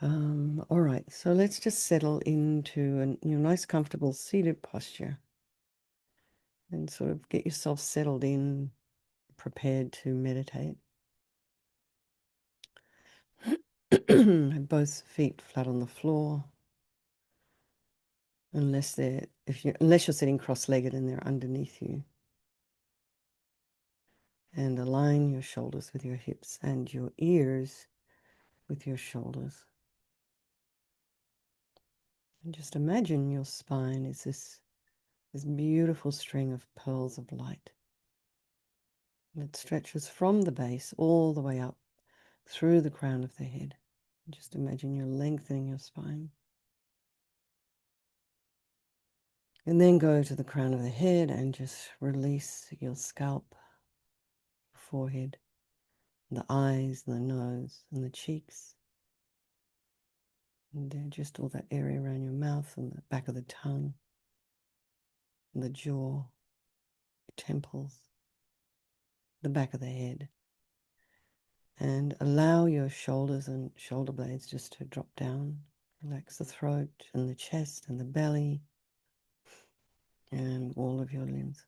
All right, so let's just settle into your nice, comfortable seated posture and sort of get yourself settled in, prepared to meditate. Have both feet flat on the floor, unless you're sitting cross-legged and they're underneath you. And align your shoulders with your hips and your ears with your shoulders. And just imagine your spine is this beautiful string of pearls of light. And it stretches from the base all the way up through the crown of the head. Just imagine you're lengthening your spine. And then go to the crown of the head and just release your scalp, forehead, the eyes, the nose, and the cheeks. And then just all that area around your mouth and the back of the tongue, and the jaw, temples, the back of the head. And allow your shoulders and shoulder blades just to drop down. Relax the throat and the chest and the belly and all of your limbs.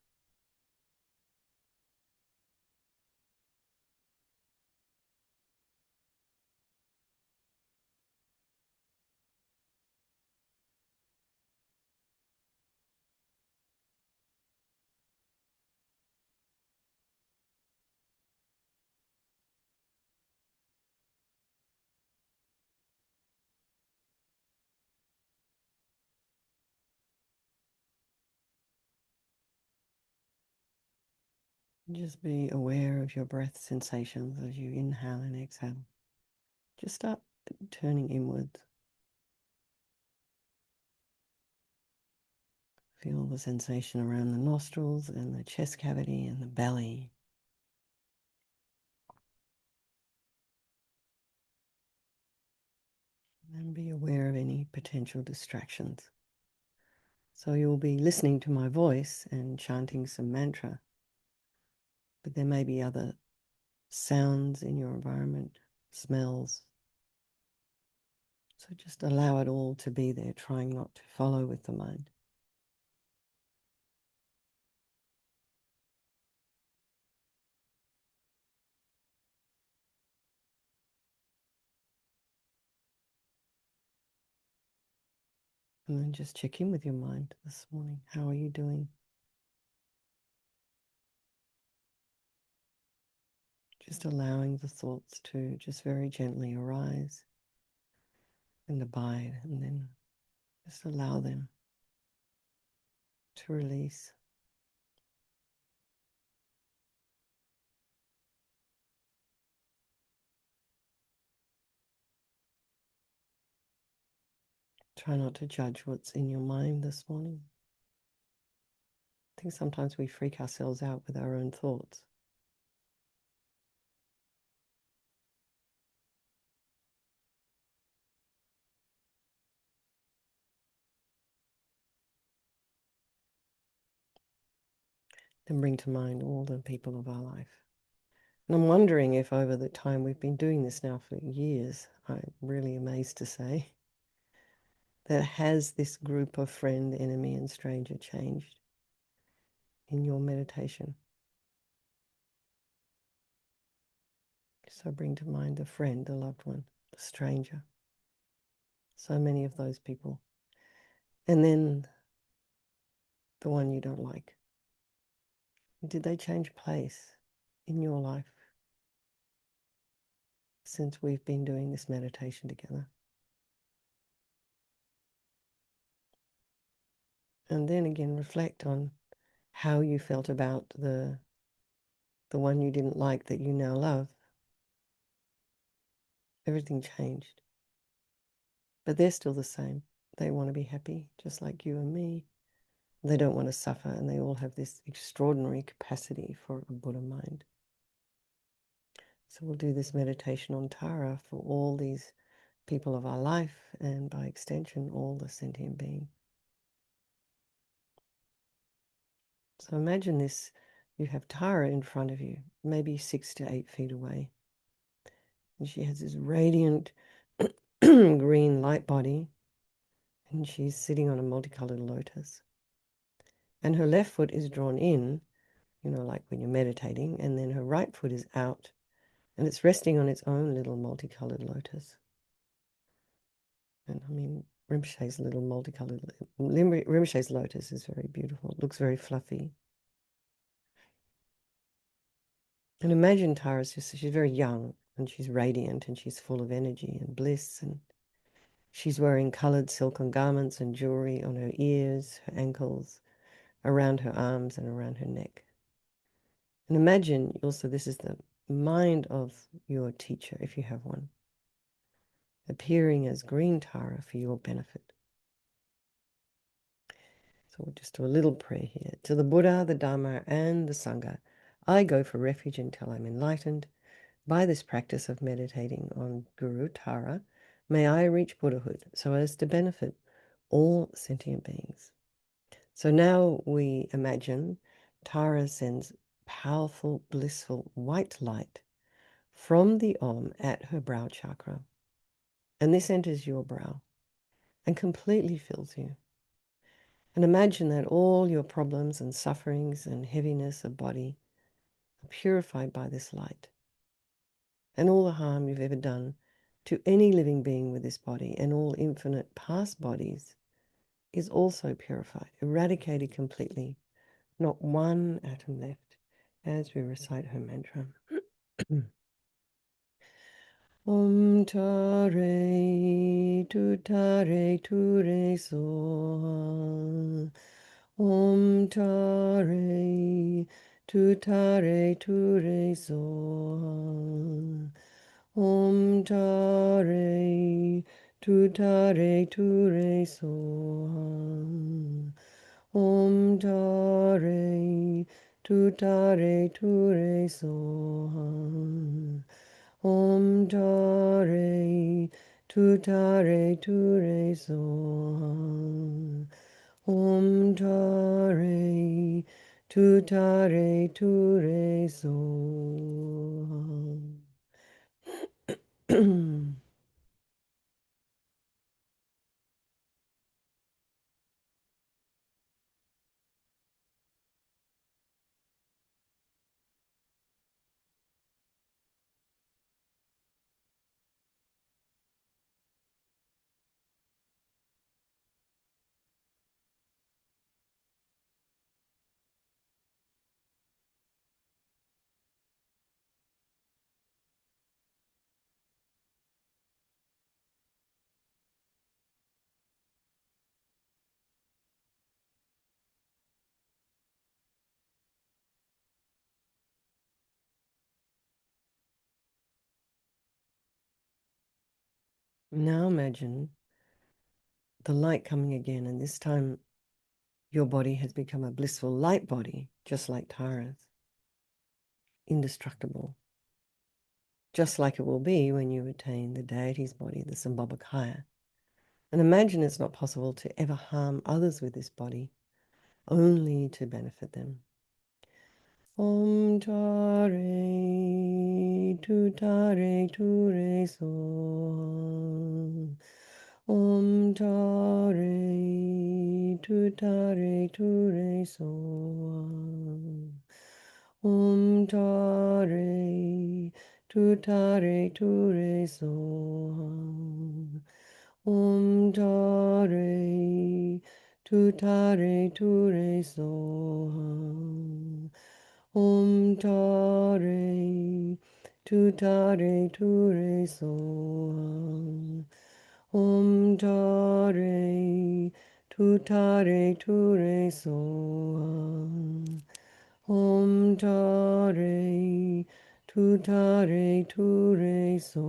Just be aware of your breath sensations as you inhale and exhale. Just start turning inwards. Feel the sensation around the nostrils and the chest cavity and the belly. And be aware of any potential distractions. So you'll be listening to my voice and chanting some mantra, but there may be other sounds in your environment, smells. So just allow it all to be there, trying not to follow with the mind. And then just check in with your mind this morning. How are you doing? Just allowing the thoughts to just very gently arise and abide, and then just allow them to release. Try not to judge what's in your mind this morning. I think sometimes we freak ourselves out with our own thoughts. Then bring to mind all the people of our life. And I'm wondering if over the time we've been doing this now for years, I'm really amazed to say, that has this group of friend, enemy, and stranger changed in your meditation? So bring to mind the friend, the loved one, the stranger. So many of those people. And then the one you don't like. Did they change place in your life since we've been doing this meditation together? And then again, reflect on how you felt about the one you didn't like that you now love. Everything changed. But they're still the same. They want to be happy, just like you and me. They don't want to suffer, and they all have this extraordinary capacity for a Buddha mind. So we'll do this meditation on Tara for all these people of our life, and by extension, all the sentient beings. So imagine this, you have Tara in front of you, maybe 6 to 8 feet away. And she has this radiant, green light body, and she's sitting on a multicolored lotus. And her left foot is drawn in, like when you're meditating, and then her right foot is out, and it's resting on its own little multicolored lotus. And I mean, Rinpoche's little multicolored, Rinpoche's lotus is very beautiful. It looks very fluffy. And imagine Tara's she's very young, and she's radiant, and she's full of energy and bliss, and she's wearing colored silken garments and jewelry on her ears, her ankles, around her arms, and around her neck. And imagine also this is the mind of your teacher, if you have one, appearing as green Tara for your benefit. So we'll just do a little prayer here. To the Buddha, the Dharma, and the Sangha, I go for refuge until I'm enlightened. By this practice of meditating on Guru Tara, may I reach Buddhahood so as to benefit all sentient beings. So now we imagine Tara sends powerful, blissful white light from the Om at her brow chakra. And this enters your brow and completely fills you. And imagine that all your problems and sufferings and heaviness of body are purified by this light. And all the harm you've ever done to any living being with this body and all infinite past bodies is also purified, eradicated completely. Not one atom left as we recite her mantra. Om tare tu re so. Om tare tu re so. Om tare tu re so. Om tare tu re so. Om tare tu re so. Om tare tu re so. Now imagine the light coming again, and this time your body has become a blissful light body, just like Tara's, indestructible, just like it will be when you attain the deity's body, the Sambhogakaya. And imagine it's not possible to ever harm others with this body, only to benefit them. Om tare tu re so. Om tare tu re so. Om tare tu re so. Om tare tu re so. Om tare tu re so. Om tare tu re so. Om tare tu re so.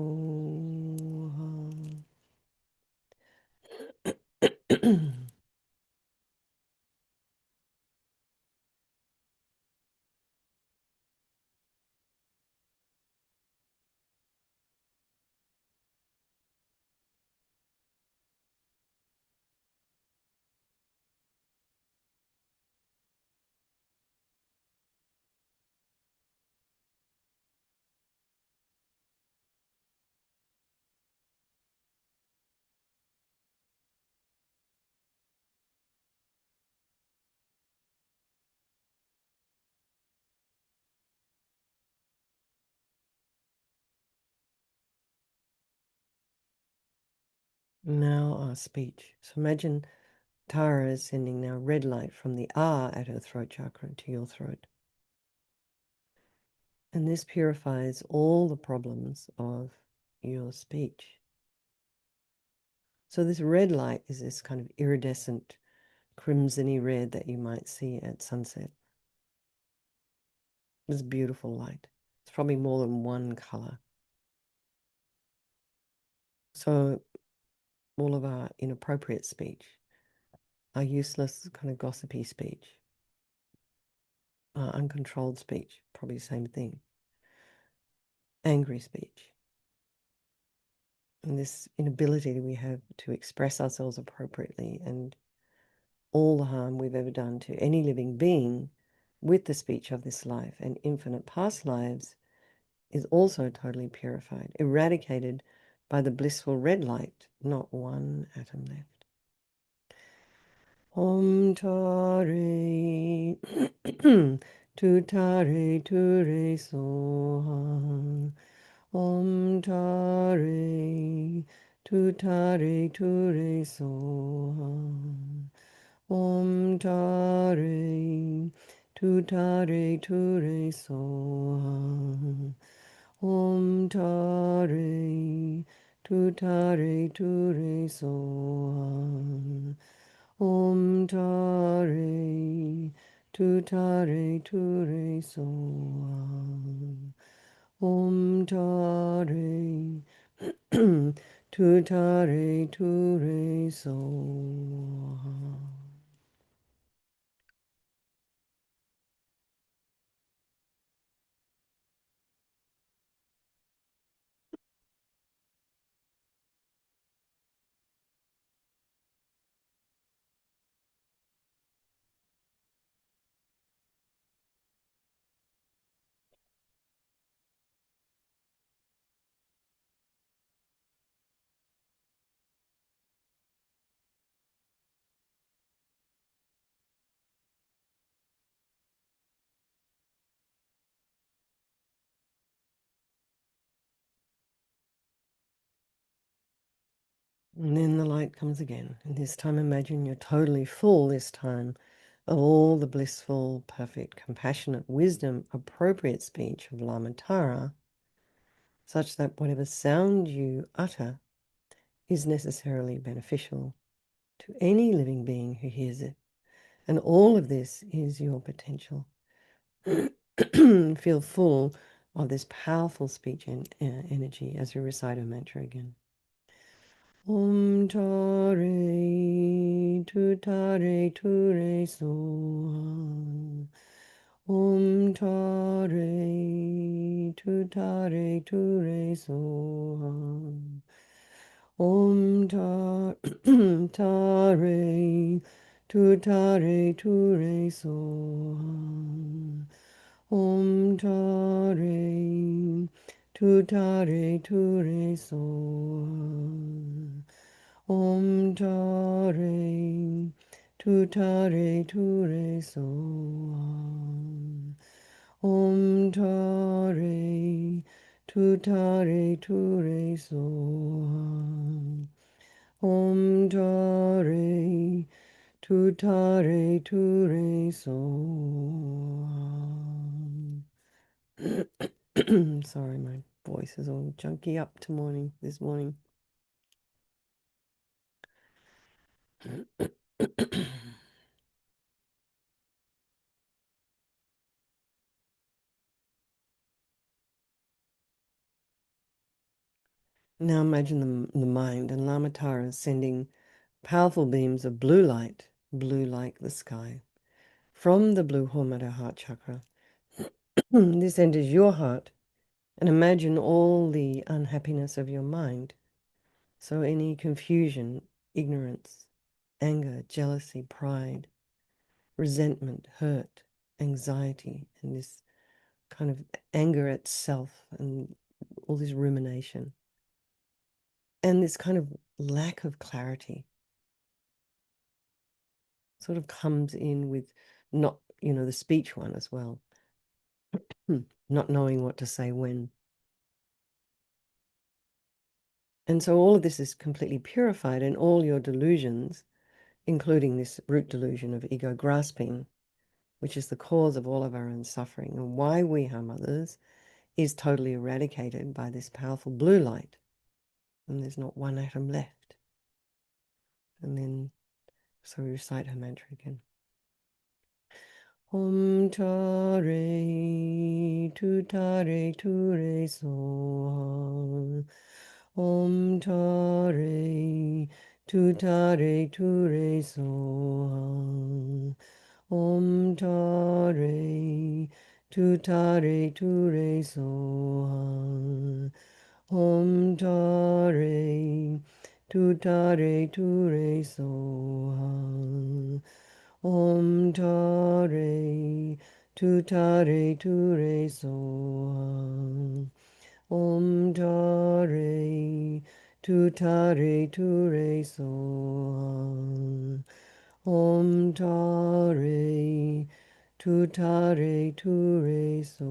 Now our speech. So imagine Tara is sending now red light from the R at her throat chakra to your throat. And this purifies all the problems of your speech. So this red light is this kind of iridescent, crimsony red that you might see at sunset. It's beautiful light. It's probably more than one color. So all of our inappropriate speech, our useless kind of gossipy speech, our uncontrolled speech, probably the same thing, angry speech, and this inability that we have to express ourselves appropriately, and all the harm we've ever done to any living being with the speech of this life and infinite past lives is also totally purified, eradicated by the blissful red light, not one atom left. Om Tare Tu Tare Ture Soham Om Tare Tu Tare Ture Soham Om Tare Tu Tare Ture Soham Om Tare Tu Tare Ture Soham Om Tare Tu Tare Ture Soham Om Tare Tu Tare Ture Soham. And then the light comes again. And this time, imagine you're totally full this time of all the blissful, perfect, compassionate wisdom, appropriate speech of Lama Tara, such that whatever sound you utter is necessarily beneficial to any living being who hears it. And all of this is your potential. Feel full of this powerful speech and energy as you recite a mantra again. Om Tare Tu Tare Ture Soham Om Tare Tu Tare Ture Soham Om Tare Tu Tare Ture Soham Om Tare Tu Tare Ture Soham Om Tare Tu Tare Ture Soham Om Tare Tu Tare Ture Soham Om Tare Tu Tare Ture Soham. Sorry, my voice is all junky up this morning. Now imagine the mind and Lama Tara sending powerful beams of blue light, blue like the sky, from the blue Homada heart chakra. This enters your heart, and imagine all the unhappiness of your mind. So any confusion, ignorance, anger, jealousy, pride, resentment, hurt, anxiety, and this kind of anger at self and all this rumination. And this kind of lack of clarity sort of comes in with not, the speech one as well, not knowing what to say when. And so all of this is completely purified, and all your delusions, including this root delusion of ego grasping, which is the cause of all of our own suffering and why we harm others, is totally eradicated by this powerful blue light. And there's not one atom left. And then, so we recite her mantra again. Om Tare Tu Tare Tu Re So. Om Tare Tu Tare Tu Re So. Om Tare Tu Tare Tu Re So. Om Tare Tu Tare Tu Re So. Om Tare Tu Tare Tu Re So. Om Tare Tu Tare Tu Re So. Om Tare Tu Tare Tu Re So.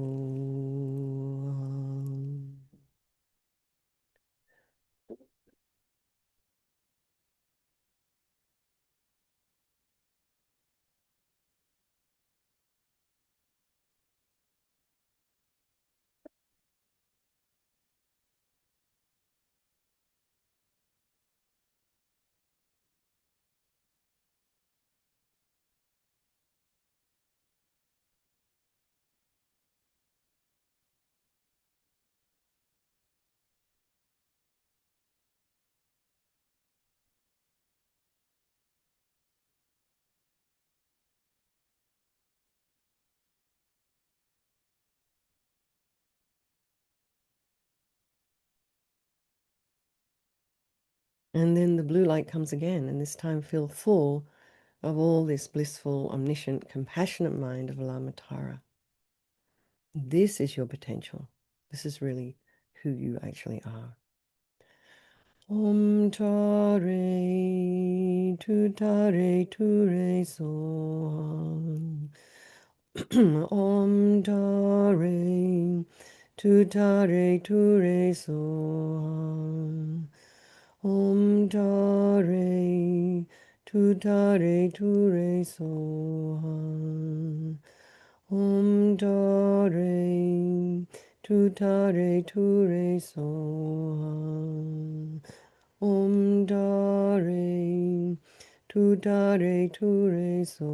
And then the blue light comes again, and this time feel full of all this blissful, omniscient, compassionate mind of Lamatara. This is your potential. This is really who you actually are. Om Tare Tu Tare Tu Re So. Om Tare Tu Tare Tu Re So. Om Tare Tu Tare Tu Re So. Om Tare Tu Tare Tu Re So. Om Tare Tu Tare Tu Re So.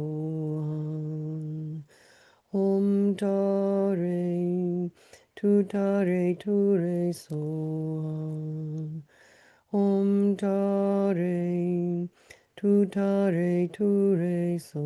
Om Tare Tu Tare Tu Re So. Om Tare Tu Tare Tu Re So.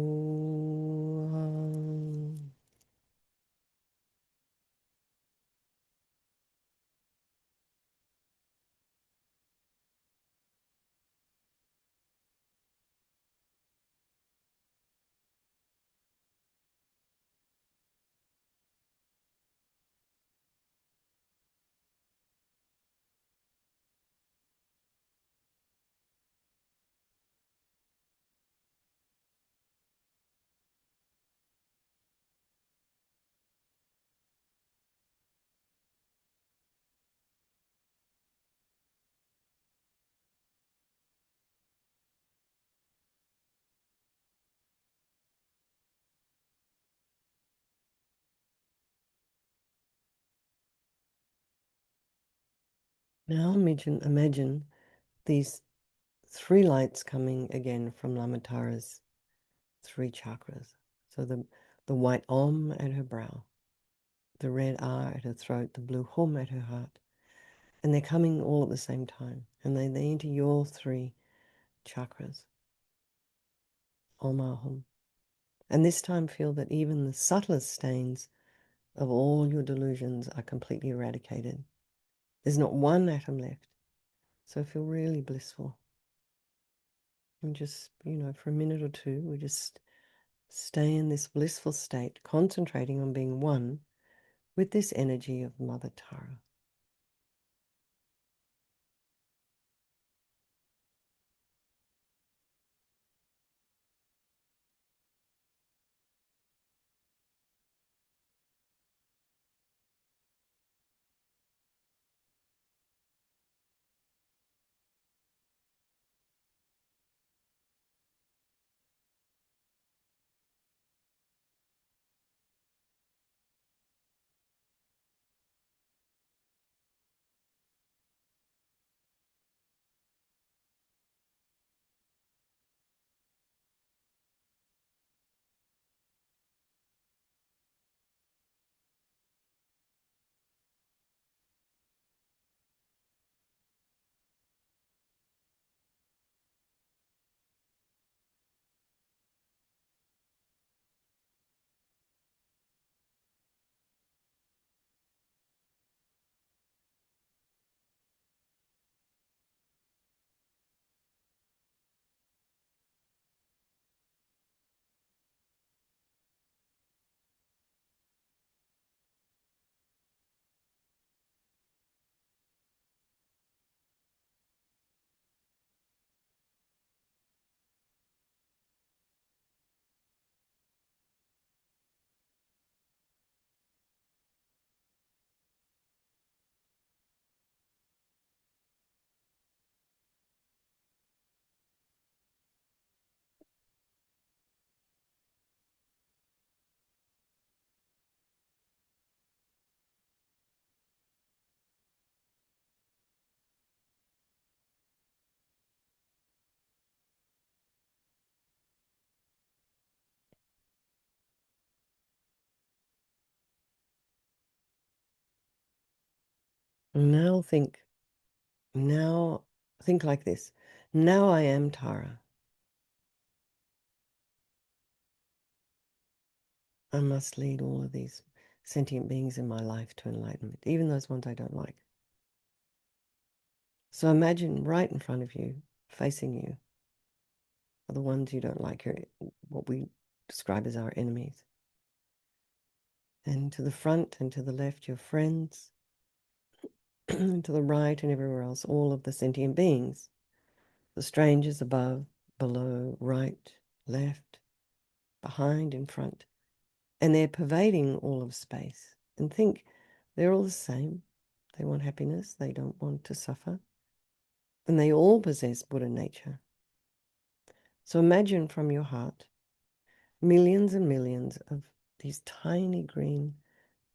Now imagine these three lights coming again from Lamatara's three chakras. So the white Om at her brow, the red R at her throat, the blue Hum at her heart. And they're coming all at the same time. And they enter your three chakras. Om Ah Hum. And this time feel that even the subtlest stains of all your delusions are completely eradicated. There's not one atom left. So feel really blissful. And just, for a minute or two, we just stay in this blissful state, concentrating on being one with this energy of Mother Tara. Now now think like this. Now I am Tara. I must lead all of these sentient beings in my life to enlightenment, even those ones I don't like. So imagine right in front of you, facing you, are the ones you don't like, what we describe as our enemies. And to the front and to the left, your friends, and to the right and everywhere else, all of the sentient beings, the strangers above, below, right, left, behind, in front. And they're pervading all of space. And think, they're all the same. They want happiness, they don't want to suffer. And they all possess Buddha nature. So imagine from your heart millions and millions of these tiny green,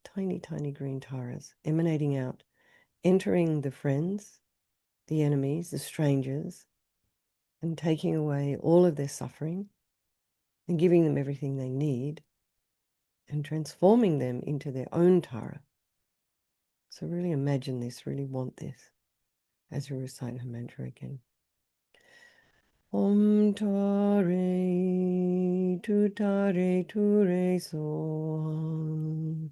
tiny green taras emanating out, entering the friends, the enemies, the strangers, and taking away all of their suffering and giving them everything they need and transforming them into their own Tara. So really imagine this, really want this as you recite her mantra again. Om Tare Ture Soham.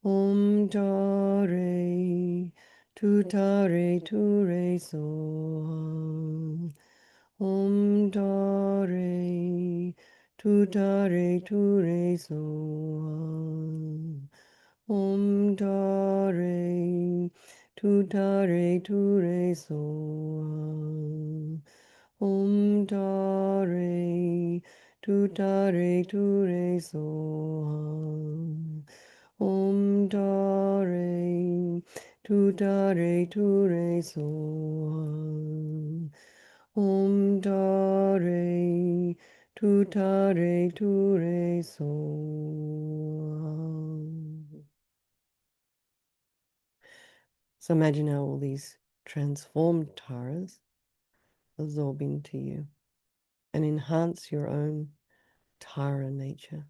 Om Tare Ture Soham. Om Tare Ture Soham. Om Tare Ture Soham. Om Tare Ture Soham. Om Tare Ture Soham. Om Tare Ture Soham. So imagine how all these transformed taras absorb into you and enhance your own Tara nature.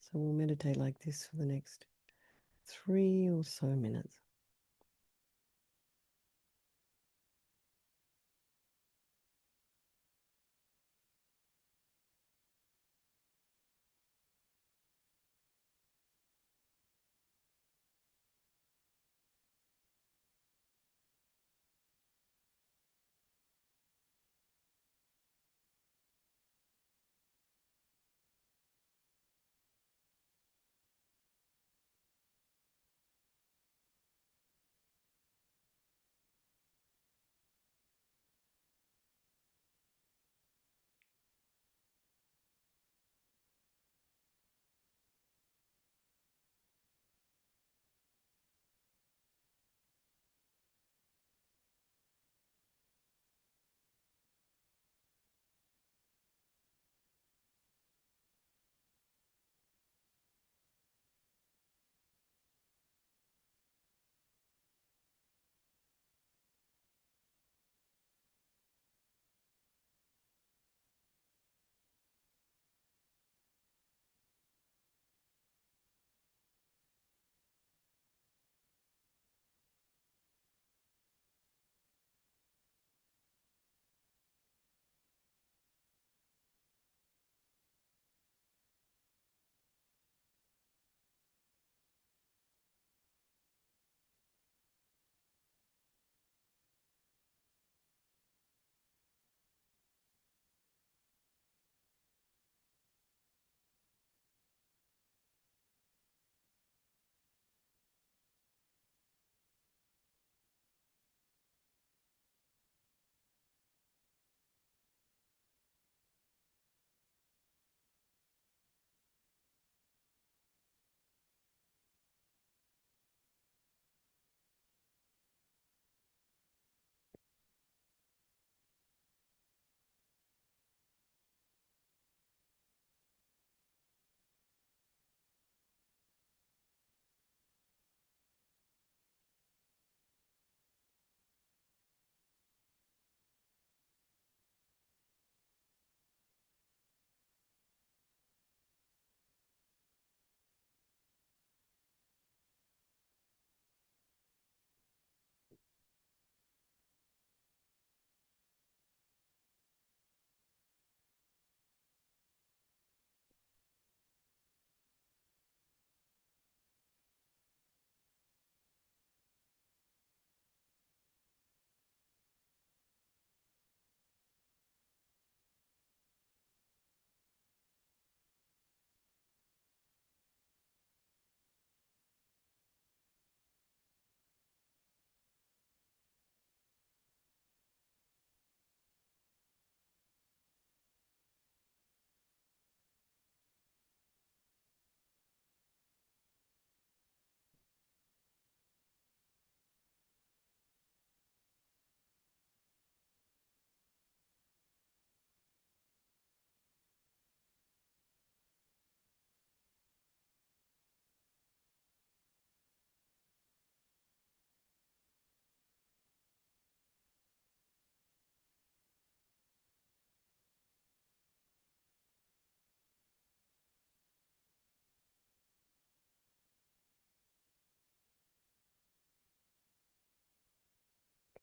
So we'll meditate like this for the next 3 or so minutes.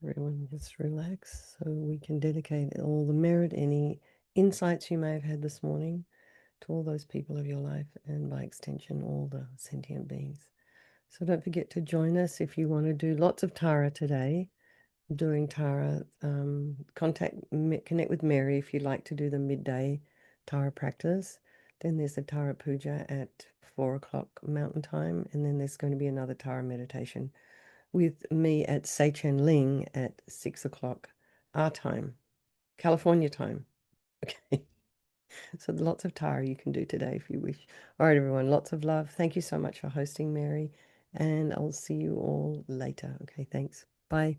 Everyone just relax so we can dedicate all the merit, any insights you may have had this morning to all those people of your life and by extension, all the sentient beings. So don't forget to join us if you want to do lots of Tara today. Doing Tara, connect with Mary if you'd like to do the midday Tara practice. Then there's a Tara Puja at 4 o'clock Mountain Time, and then there's going to be another Tara meditation with me at Seichen Ling at 6 o'clock our time, California time. Okay. So lots of Tara you can do today if you wish. All right, everyone, lots of love. Thank you so much for hosting, Mary, and I'll see you all later. Okay, thanks. Bye.